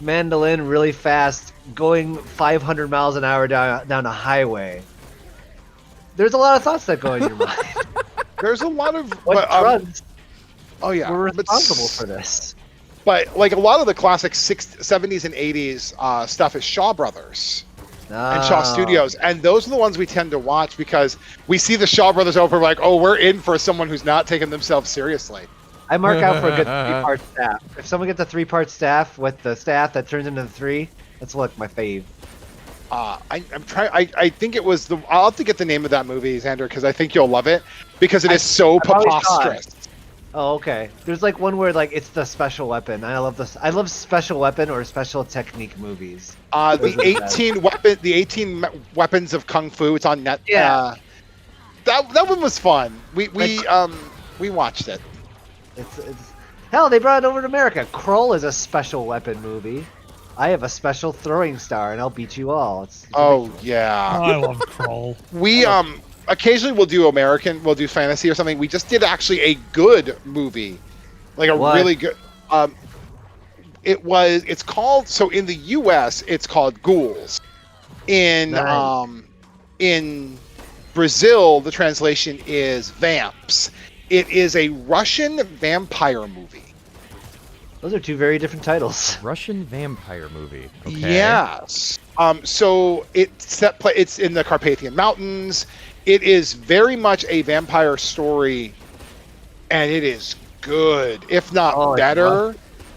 mandolin really fast, going 500 miles an hour down a highway. There's a lot of thoughts that go in your mind. There's a lot of What drugs oh yeah, were but responsible for this? But like a lot of the classic 70s and 80s stuff is Shaw Brothers and Shaw Studios, and those are the ones we tend to watch because we see the Shaw Brothers over like, oh, we're in for someone who's not taking themselves seriously. I mark out for a good 3-part staff. If someone gets a 3-part staff with the staff that turns into the 3, that's like my fave. I'm trying. I think it was the. I'll have to get the name of that movie, Xander, because I think you'll love it because it is so I've always saw it. preposterous. Oh, okay. There's like one where like it's the special weapon. I love this. I love special weapon or special technique movies. The 18 weapons of kung fu. It's on net. Yeah. That one was fun. We watched it. It's hell. They brought it over to America. Krull is a special weapon movie. I have a special throwing star, and I'll beat you all. It's Oh yeah. I love Kroll. We occasionally we'll do fantasy or something. We just did actually a good movie, like a What? really good. It's called, so in the U.S. it's called Ghouls. Nice. In Brazil the translation is Vamps. It is a Russian vampire movie. Those are two very different titles. Russian vampire movie. Okay. Yes. So it's in the Carpathian Mountains. It is very much a vampire story, and it is good, if not better,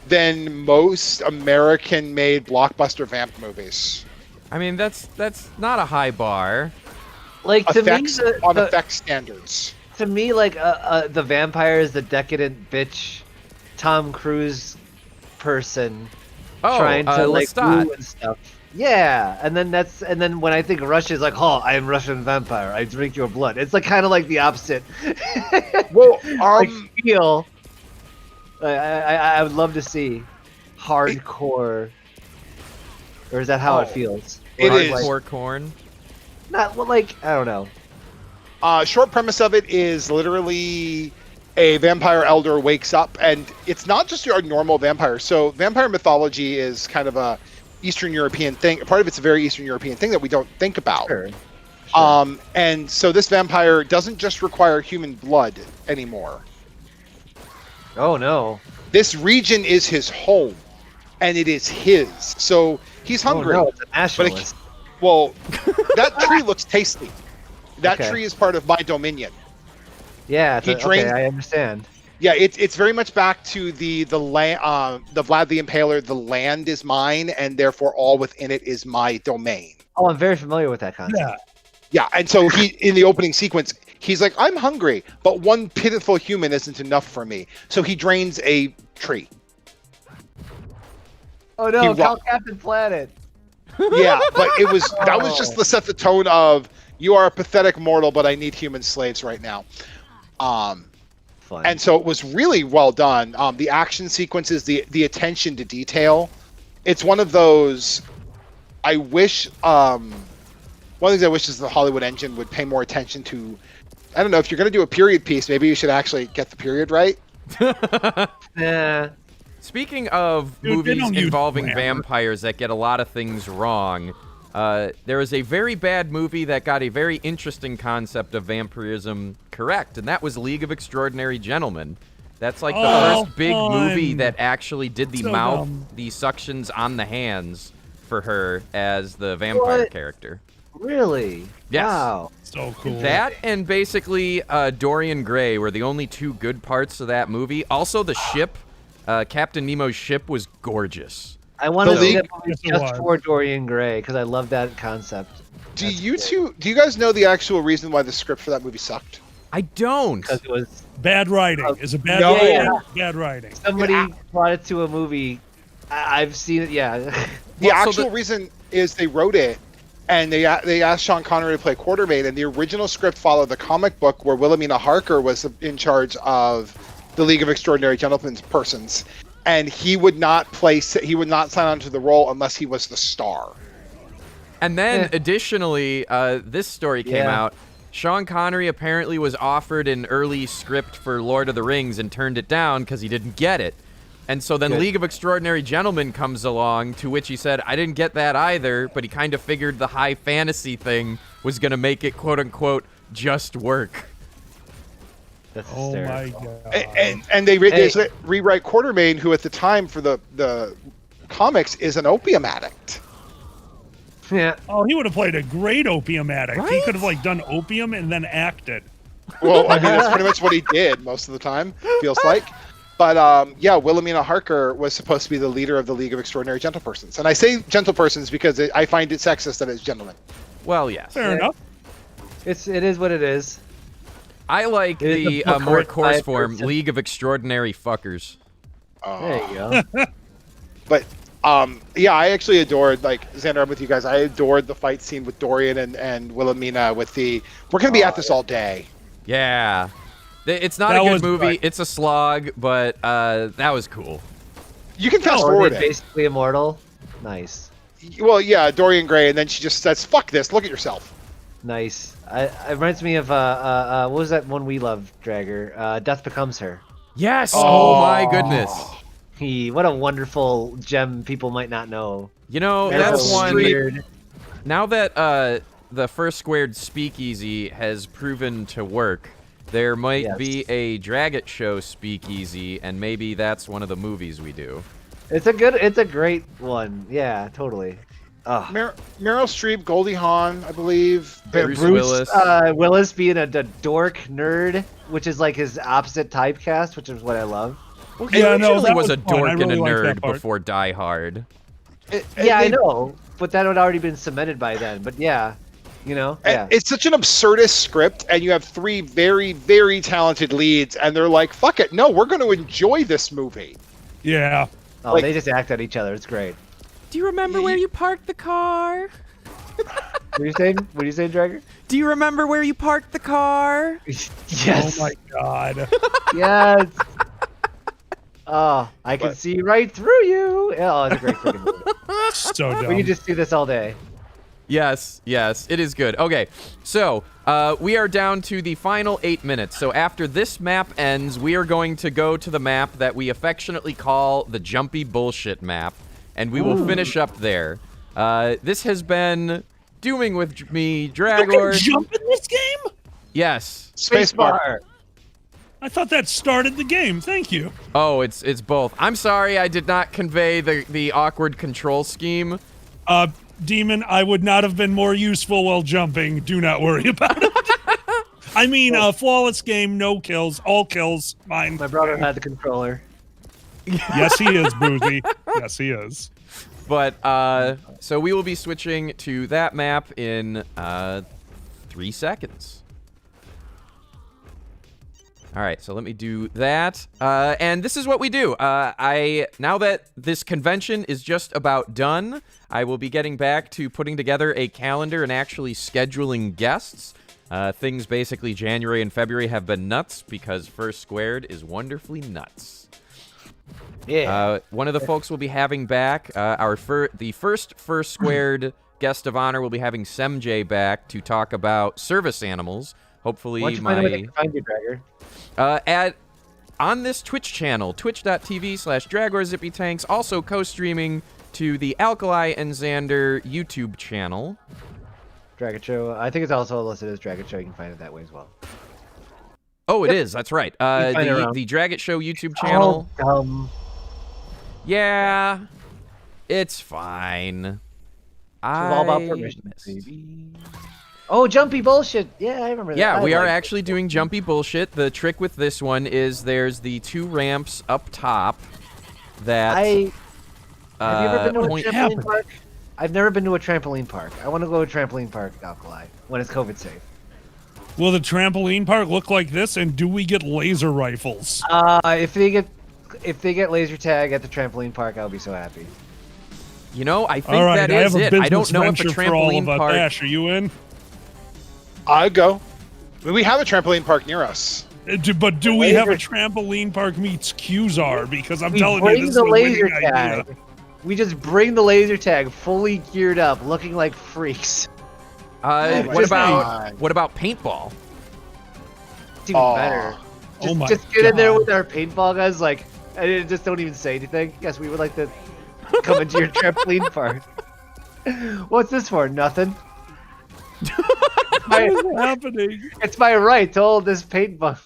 than most American-made blockbuster vamp movies. I mean, that's not a high bar. Like to Effects me, effect standards. to me, like the vampire is the decadent bitch, Tom Cruise person trying to like Lestat. woo and stuff. Yeah, and then when I think Russia is like, oh, I am Russian vampire. I drink your blood. It's like kind of like the opposite. Well, I feel. I would love to see hardcore. Or is that how it feels? It Or is. like, Hardcore corn. not well, like I don't know. Short premise of it is literally a vampire elder wakes up, and it's not just your normal vampire. So vampire mythology is kind of a Eastern European thing. Part of it's a very Eastern European thing that we don't think about. Sure. And so this vampire doesn't just require human blood anymore. Oh no. This region is his home, and it is his. So he's hungry. Oh no, it's a nationalist. Well, that tree looks tasty. That Okay. tree is part of my dominion. Yeah, He drains- okay, I understand. Yeah, it's very much back to the land, the Vlad the Impaler. The land is mine, and therefore all within it is my domain. Oh, I'm very familiar with that concept. Yeah. Yeah, and so he in the opening sequence, he's like, "I'm hungry, but one pitiful human isn't enough for me." So he drains a tree. Oh no, He Call Captain Planet. Yeah, but that was just to set the tone of you are a pathetic mortal, but I need human slaves right now. Fun. And so it was really well done. The action sequences, the attention to detail. It's one of those. I wish. One of the things I wish is the Hollywood engine would pay more attention to. I don't know, if you're going to do a period piece, maybe you should actually get the period right. Yeah. Speaking of Dude, they movies don't use involving grammar. vampires that get a lot of things wrong, there is a very bad movie that got a very interesting concept of vampirism correct, and that was League of Extraordinary Gentlemen. That's like the Oh, first big fun. movie that actually did the So mouth, dumb. the suctions on the hands for her as the vampire What? character. Really? Yes. Wow. So cool. That and basically Dorian Gray were the only two good parts of that movie. Also, the ship, Captain Nemo's ship, was gorgeous. I want to The see League- that movie Yes, it just was. for Dorian Gray because I love that concept. Do you guys know the actual reason why the script for that movie sucked? I don't. Because it was Bad writing. Is it bad No. writing? Yeah. Bad writing. somebody brought it to a movie. I've seen it. Yeah. The Well, so actual reason is they wrote it, and they asked Sean Connery to play Quartermain, and the original script followed the comic book where Wilhelmina Harker was in charge of the League of Extraordinary Gentlemen persons, and he would not sign on to the role unless he was the star. And then, additionally, this story came out. Sean Connery apparently was offered an early script for Lord of the Rings and turned it down because he didn't get it. And so then League of Extraordinary Gentlemen comes along, to which he said, I didn't get that either, but he kind of figured the high fantasy thing was going to make it, quote-unquote, just work. That's Oh my hysterical. god. And they rewrite Quartermain, who at the time for the comics is an opium addict. Yeah. Oh, he would have played a great opium addict. He Right? could have like done opium and then acted. Well, I mean, that's pretty much what he did most of the time, feels like. But yeah, Wilhelmina Harker was supposed to be the leader of the League of Extraordinary Gentlepersons. And I say gentlepersons because I find it sexist that it's gentlemen. Well, yes. Fair enough. It is what it is. I like It is the a book more written by coarse a form, person. League of Extraordinary Fuckers. There you go. But yeah, I actually adored, like, Xander, I'm with you guys. I adored the fight scene with Dorian and Wilhelmina with the, we're going to be at this all day. Yeah. It's not That a good was movie. right. It's a slog, but that was cool. You can fast Are forward they it. basically immortal? Nice. Well, yeah, Dorian Gray, and then she just says, fuck this, look at yourself. Nice. It reminds me of what was that one we love, Draggor? Death Becomes Her. Yes. Oh my goodness. What a wonderful gem people might not know. You know, That's that's a one. weird. Now that the first squared speakeasy has proven to work, there might Yes. be a Draggor show speakeasy, and maybe that's one of the movies we do. It's a great one. Yeah, totally. Meryl Streep, Goldie Hawn, I believe. Bruce Willis. Willis being a dork nerd, which is like his opposite typecast, which is what I love. Well, Yeah, no, originally that was a was fun. dork I and a really liked nerd that part. before Die Hard. Yeah, I know, but that had already been cemented by then. But yeah, yeah. It's such an absurdist script, and you have three very, very talented leads, and they're like, fuck it, no, we're going to enjoy this movie. Yeah. like- They just act at each other. It's great. Do you remember where you parked the car? What are you saying? What are you saying, Draggor? Do you remember where you parked the car? Yes. Oh my god. Yes. Oh, I can But- see right through you. Oh, it's a great freaking movie. So dumb. We can just do this all day. Yes, it is good. Okay, so we are down to the final 8 minutes. So after this map ends, we are going to go to the map that we affectionately call the Jumpy Bullshit map, and we will finish up there. This has been DooMing with me, You can Draggor. jump in this game? Yes. Spacebar. I thought that started the game. Thank you. Oh, it's both. I'm sorry I did not convey the awkward control scheme. Demon, I would not have been more useful while jumping. Do not worry about it. I mean, flawless game, no kills, all kills, mine. My brother had the controller. Yes, he is, Boozy. Yes, he is. But, so we will be switching to that map in 3 seconds. All right, so let me do that. And this is what we do. Now that this convention is just about done, I will be getting back to putting together a calendar and actually scheduling guests. Things basically January and February have been nuts because First Squared is wonderfully nuts. Yeah. One of the folks we'll be having back, the first First Squared guest of honor will be having Semj back to talk about service animals. Hopefully, Why don't you find a way they can find you, Draggor? on this Twitch channel, twitch.tv/DraggorZippyTanks, also co-streaming to the Alkali and Xander YouTube channel. Dragon Show. I think it's also listed as Dragon Show. You can find it that way as well. Oh, it is. That's right. can find it around. The Draggor Show YouTube channel. Oh, Yeah, it's fine. It's all about permission, baby. Oh, jumpy bullshit. Yeah, I remember that. Yeah, I we are liked it. actually doing jumpy bullshit. The trick with this one is there's the 2 ramps up top that Have you ever been to a point. trampoline park? I've never been to a trampoline park. I want to go to a trampoline park at Alkali when it's COVID safe. Will the trampoline park look like this? And do we get laser rifles? If they get laser tag at the trampoline park, I'll be so happy. You know, I think All right, that I is have a it. business I don't know if a venture for all trampoline of us. park. Ashe, are you in? I'd go. I mean, we have a trampoline park near us. But do we have a trampoline park meets Qzar? Because I'm telling you, this is the a laser winning tag. idea. We just bring the laser tag fully geared up, looking like freaks. What about paintball? It's even better. Just get in there with our paintball guys, like, and just don't even say anything. Yes, we would like to come into your trampoline park. What's this for? Nothing. What is happening? It's my right to hold this paintball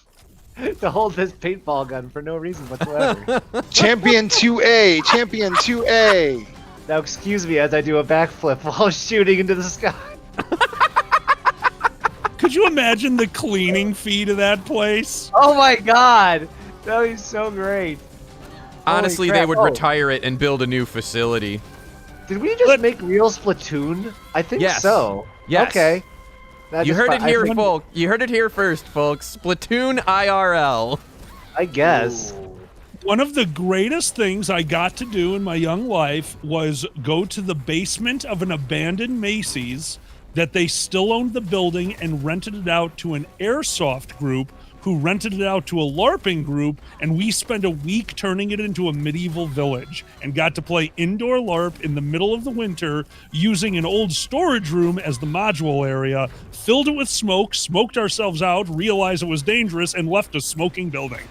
gun for no reason whatsoever. Champion 2A, Champion 2A. Now excuse me as I do a backflip while shooting into the sky. Could you imagine the cleaning fee to that place? Oh my god! That would be so great. Honestly, they would retire it and build a new facility. Did we just make real Splatoon? I think so. Yes. Okay. You heard it here, folks. You heard it here first, folks. Splatoon IRL. I guess. Ooh. One of the greatest things I got to do in my young life was go to the basement of an abandoned Macy's that they still owned the building and rented it out to an airsoft group who rented it out to a LARPing group, and we spent a week turning it into a medieval village and got to play indoor LARP in the middle of the winter using an old storage room as the module area, filled it with smoke, smoked ourselves out, realized it was dangerous, and left a smoking building.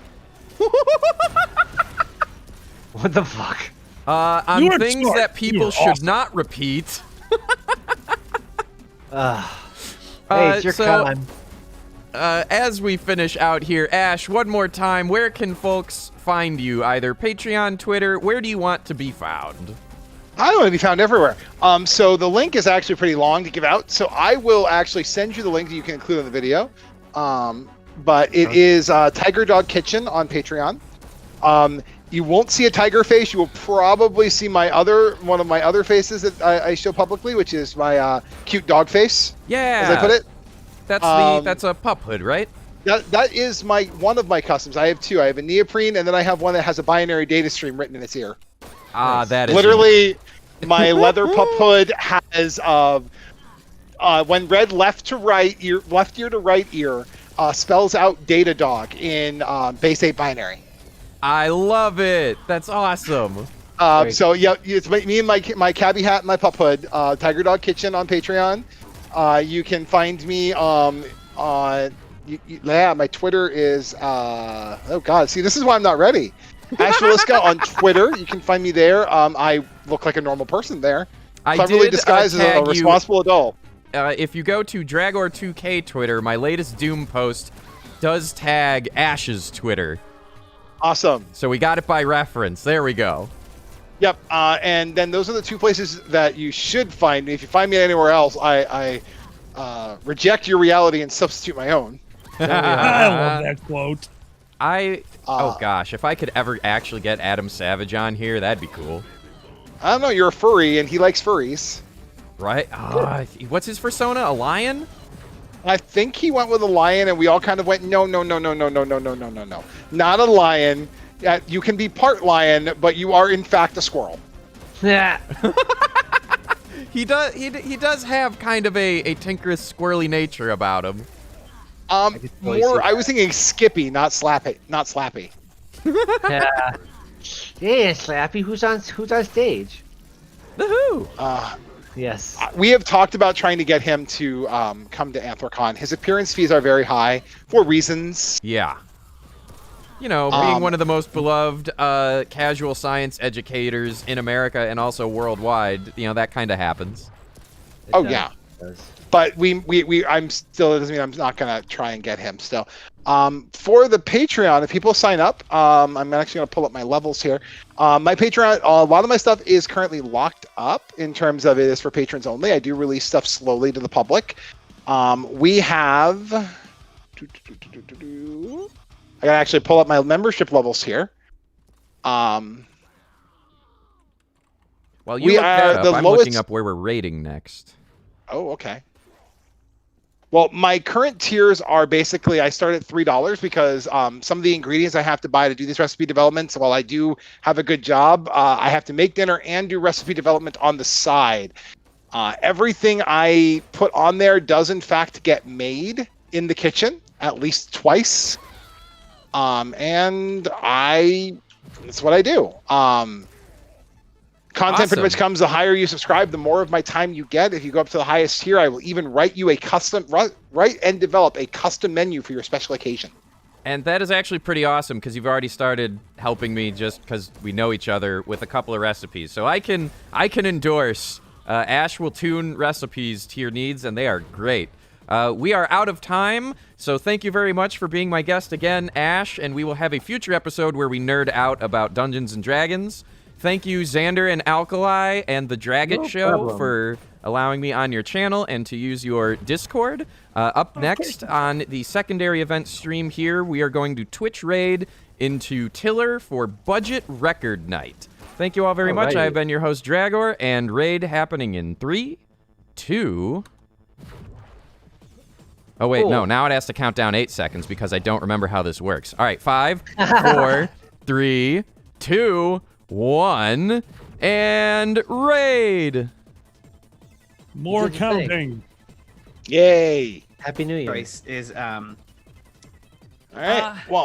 What the fuck? On things that people should not repeat. Hey, it's your con. As we finish out here, Ashe, one more time, where can folks find you? Either Patreon, Twitter, where do you want to be found? I want to be found everywhere. So the link is actually pretty long to give out, so I will actually send you the link that you can include in the video. But it is Tiger Dog Kitchen on Patreon. You won't see a tiger face. You will probably see one of my other faces that I show publicly, which is my cute dog face. Yeah. As I put it. That's a pup hood, right? That is one of my customs. I have two. I have a neoprene, and then I have one that has a binary data stream written in its ear. That is literally my leather pup hood has when read left ear to right ear spells out data dog in base 8 binary. I love it. That's awesome. So yeah, it's me and my cabbie hat and my pup hood. Tiger Dog Kitchen on Patreon. You can find me on my Twitter is oh god, see, this is why I'm not ready. Ashe Liska on Twitter. You can find me there. I look like a normal person there. I'm really disguised as a responsible adult. If you go to Draggor 2K Twitter, my latest Doom post does tag Ashe's Twitter. Awesome. So we got it by reference. There we go. Yep. And then those are the two places that you should find me. If you find me anywhere else, I reject your reality and substitute my own. I love that quote. Oh gosh, if I could ever actually get Adam Savage on here, that'd be cool. I don't know. You're a furry, and he likes furries. Right? What's his persona? A lion? I think he went with a lion, and we all kind of went, no. Not a lion. You can be part lion, but you are in fact a squirrel. Yeah. He does have kind of a tinkerous, squirrely nature about him. I was thinking Skippy, not Slappy. Yeah. Hey, Slappy, who's on stage? The Who? Yes. We have talked about trying to get him to come to Anthrocon. His appearance fees are very high for reasons. Yeah. You know, being one of the most beloved casual science educators in America and also worldwide, you know, that kind of happens. Yeah. But I'm still, it doesn't mean I'm not going to try and get him still. For the Patreon, if people sign up, I'm actually going to pull up my levels here. My Patreon, a lot of my stuff is currently locked up in terms of it is for patrons only. I do release stuff slowly to the public. We have... I got to actually pull up my membership levels here. While you look that up, I'm looking up where we're rating next. Oh, okay. Well, my current tiers are basically, I start at $3 because some of the ingredients I have to buy to do this recipe development. So while I do have a good job, I have to make dinner and do recipe development on the side. Everything I put on there does in fact get made in the kitchen at least twice. and that's what I do. Content pretty much comes the higher you subscribe, the more of my time you get. If you go up to the highest tier, I will even write you write and develop a custom menu for your special occasion. And that is actually pretty awesome because you've already started helping me just because we know each other with a couple of recipes. So I can endorse. Ashe will tune recipes to your needs, and they are great. We are out of time, so thank you very much for being my guest again, Ashe, and we will have a future episode where we nerd out about Dungeons & Dragons. Thank you, Xander and Alkali and the Dragit Show for allowing me on your channel and to use your Discord. Up next on the secondary event stream here, we are going to Twitch raid into Tiller for Budget Record Night. Thank you all very much. I have been your host, Draggor, and raid happening in 3, 2... Oh, wait, no. Now it has to count down 8 seconds because I don't remember how this works. All right, 5, 4, 3, 2, 1, and raid. More counting. Yay. Happy New Year. Choice is All right. Well,